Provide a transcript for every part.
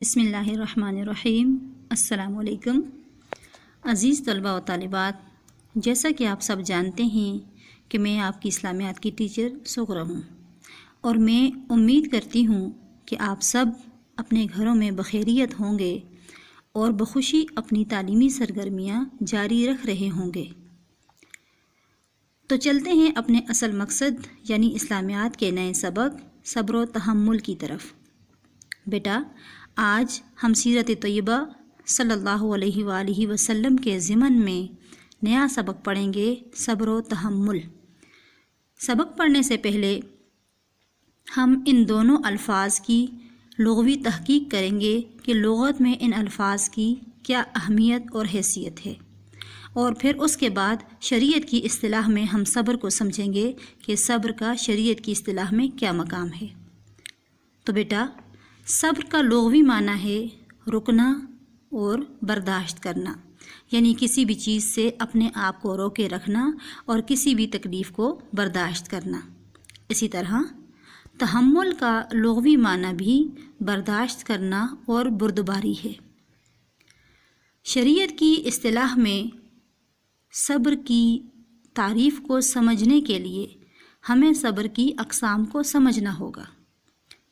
بسم اللہ الرحمن الرحیم۔ السلام علیکم عزیز طلباء و طالبات، جیسا کہ آپ سب جانتے ہیں کہ میں آپ کی اسلامیات کی ٹیچر سغرا ہوں، اور میں امید کرتی ہوں کہ آپ سب اپنے گھروں میں بخیریت ہوں گے اور بخوشی اپنی تعلیمی سرگرمیاں جاری رکھ رہے ہوں گے۔ تو چلتے ہیں اپنے اصل مقصد یعنی اسلامیات کے نئے سبق صبر و تحمل کی طرف۔ بیٹا، آج ہم سیرت طیبہ صلی اللہ علیہ وآلہ وسلم کے ضمن میں نیا سبق پڑھیں گے، صبر و تحمل۔ سبق پڑھنے سے پہلے ہم ان دونوں الفاظ کی لغوی تحقیق کریں گے کہ لغت میں ان الفاظ کی کیا اہمیت اور حیثیت ہے، اور پھر اس کے بعد شریعت کی اصطلاح میں ہم صبر کو سمجھیں گے کہ صبر کا شریعت کی اصطلاح میں کیا مقام ہے۔ تو بیٹا، صبر کا لغوی معنی ہے رکنا اور برداشت کرنا، یعنی کسی بھی چیز سے اپنے آپ کو روکے رکھنا اور کسی بھی تکلیف کو برداشت کرنا۔ اسی طرح تحمل کا لغوی معنی بھی برداشت کرنا اور بردباری ہے۔ شریعت کی اصطلاح میں صبر کی تعریف کو سمجھنے کے لیے ہمیں صبر کی اقسام کو سمجھنا ہوگا۔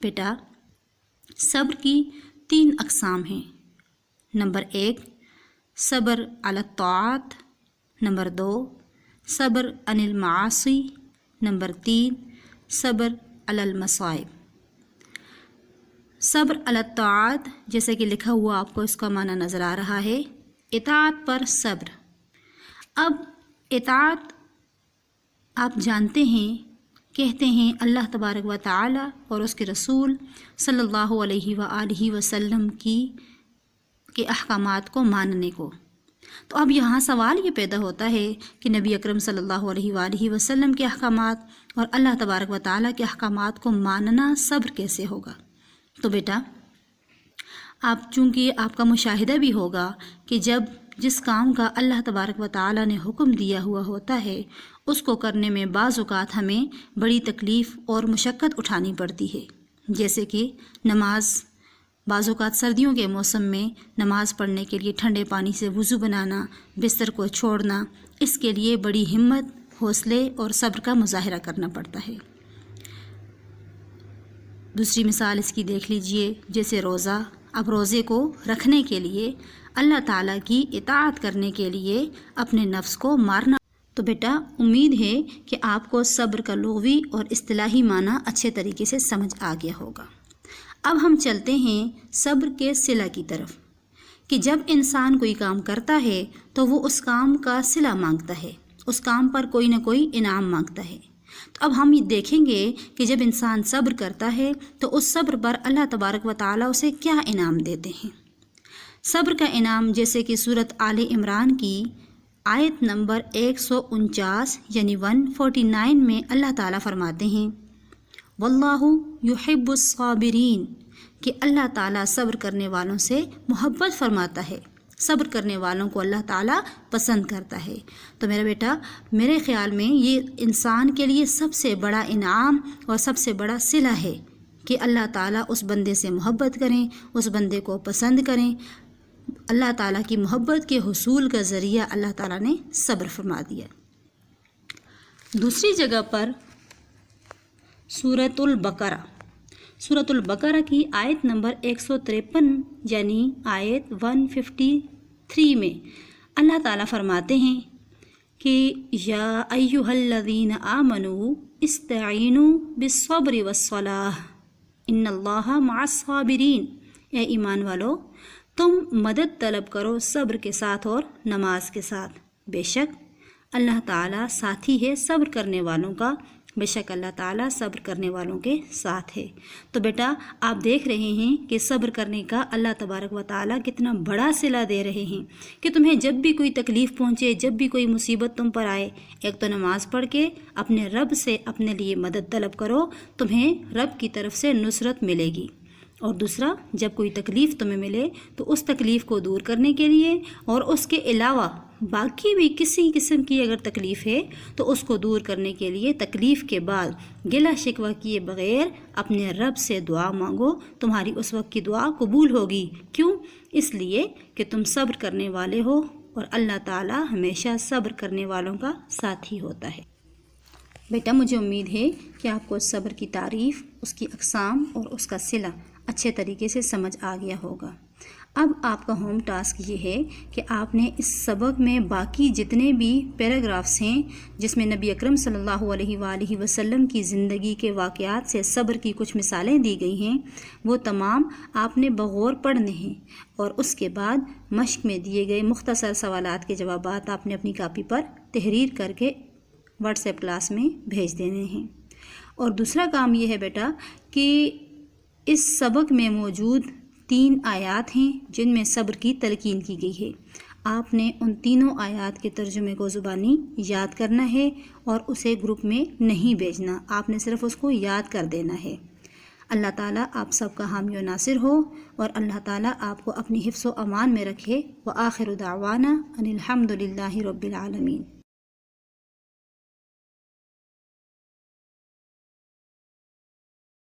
بیٹا، صبر کی 3 اقسام ہیں۔ نمبر 1 صبر علی الطاعات، نمبر 2 صبر عن المعاصی، نمبر 3 صبر علی المصائب۔ صبر علی الطاعات جیسے کہ لکھا ہوا آپ کو اس کا معنی نظر آ رہا ہے، اطاعت پر صبر۔ اب اطاعت آپ جانتے ہیں، کہتے ہیں اللہ تبارک و تعالی اور اس کے رسول صلی اللہ علیہ وآلہ وسلم کے احکامات کو ماننے کو۔ تو اب یہاں سوال یہ پیدا ہوتا ہے کہ نبی اکرم صلی اللہ علیہ وآلہ وسلم کے احکامات اور اللہ تبارک و تعالی کے احکامات کو ماننا صبر کیسے ہوگا؟ تو بیٹا، آپ چونکہ آپ کا مشاہدہ بھی ہوگا کہ جس کام کا اللہ تبارک و تعالی نے حکم دیا ہوا ہوتا ہے اس کو کرنے میں بعض اوقات ہمیں بڑی تکلیف اور مشقت اٹھانی پڑتی ہے، جیسے کہ نماز۔ بعض اوقات سردیوں کے موسم میں نماز پڑھنے کے لیے ٹھنڈے پانی سے وضو بنانا، بستر کو چھوڑنا، اس کے لیے بڑی ہمت، حوصلے اور صبر کا مظاہرہ کرنا پڑتا ہے۔ دوسری مثال اس کی دیکھ لیجئے، جیسے روزہ۔ اب روزے کو رکھنے کے لیے اللہ تعالیٰ کی اطاعت کرنے کے لیے اپنے نفس کو مارنا۔ تو بیٹا، امید ہے کہ آپ کو صبر کا لغوی اور اصطلاحی معنی اچھے طریقے سے سمجھ آ گیا ہوگا۔ اب ہم چلتے ہیں صبر کے صلہ کی طرف، کہ جب انسان کوئی کام کرتا ہے تو وہ اس کام کا صلہ مانگتا ہے، اس کام پر کوئی نہ کوئی انعام مانگتا ہے۔ تو اب ہم یہ دیکھیں گے کہ جب انسان صبر کرتا ہے تو اس صبر پر اللہ تبارک و تعالیٰ اسے کیا انعام دیتے ہیں۔ صبر کا انعام جیسے کہ سورۃ آل عمران کی آیت نمبر 149 یعنی 149 میں اللہ تعالیٰ فرماتے ہیں، واللہ یحب الصابرین، کہ اللہ تعالیٰ صبر کرنے والوں سے محبت فرماتا ہے، صبر کرنے والوں کو اللہ تعالیٰ پسند کرتا ہے۔ تو میرا بیٹا، میرے خیال میں یہ انسان کے لیے سب سے بڑا انعام اور سب سے بڑا صلہ ہے کہ اللہ تعالیٰ اس بندے سے محبت کریں، اس بندے کو پسند کریں۔ اللہ تعالیٰ کی محبت کے حصول کا ذریعہ اللہ تعالیٰ نے صبر فرما دیا۔ دوسری جگہ پر سورۃ البقرہ کی آیت نمبر 153 یعنی آیت 153 میں اللہ تعالیٰ فرماتے ہیں کہ یا ایھا الذین آمنوا استعینوا بالصبر والصلاۃ ان اللہ مع الصابرین، اے ایمان والو تم مدد طلب کرو صبر کے ساتھ اور نماز کے ساتھ، بے شک اللہ تعالیٰ ساتھی ہے صبر کرنے والوں کا، بے شک اللہ تعالیٰ صبر کرنے والوں کے ساتھ ہے۔ تو بیٹا، آپ دیکھ رہے ہیں کہ صبر کرنے کا اللہ تبارک و تعالیٰ کتنا بڑا صلہ دے رہے ہیں کہ تمہیں جب بھی کوئی تکلیف پہنچے، جب بھی کوئی مصیبت تم پر آئے، ایک تو نماز پڑھ کے اپنے رب سے اپنے لیے مدد طلب کرو، تمہیں رب کی طرف سے نصرت ملے گی، اور دوسرا جب کوئی تکلیف تمہیں ملے تو اس تکلیف کو دور کرنے کے لیے اور اس کے علاوہ باقی بھی کسی قسم کی اگر تکلیف ہے تو اس کو دور کرنے کے لیے تکلیف کے بعد گلہ شکوہ کیے بغیر اپنے رب سے دعا مانگو، تمہاری اس وقت کی دعا قبول ہوگی۔ کیوں؟ اس لیے کہ تم صبر کرنے والے ہو، اور اللہ تعالیٰ ہمیشہ صبر کرنے والوں کا ساتھی ہوتا ہے۔ بیٹا مجھے امید ہے کہ آپ کو صبر کی تعریف، اس کی اقسام اور اس کا صلہ اچھے طریقے سے سمجھ آ گیا ہوگا۔ اب آپ کا ہوم ٹاسک یہ ہے کہ آپ نے اس سبق میں باقی جتنے بھی پیراگرافس ہیں جس میں نبی اکرم صلی اللہ علیہ وآلہ وسلم کی زندگی کے واقعات سے صبر کی کچھ مثالیں دی گئی ہیں، وہ تمام آپ نے بغور پڑھنے ہیں، اور اس کے بعد مشق میں دیے گئے مختصر سوالات کے جوابات آپ نے اپنی کاپی پر تحریر کر کے واٹس ایپ کلاس میں بھیج دینے ہیں۔ اور دوسرا کام یہ ہے بیٹا کہ اس سبق میں موجود 3 آیات ہیں جن میں صبر کی تلقین کی گئی ہے۔ آپ نے ان تینوں آیات کے ترجمے کو زبانی یاد کرنا ہے اور اسے گروپ میں نہیں بھیجنا، آپ نے صرف اس کو یاد کر دینا ہے۔ اللہ تعالیٰ آپ سب کا حامی و ناصر ہو، اور اللہ تعالیٰ آپ کو اپنی حفظ و امان میں رکھے۔ وآخر دعوانا ان الحمد للہ رب العالمین۔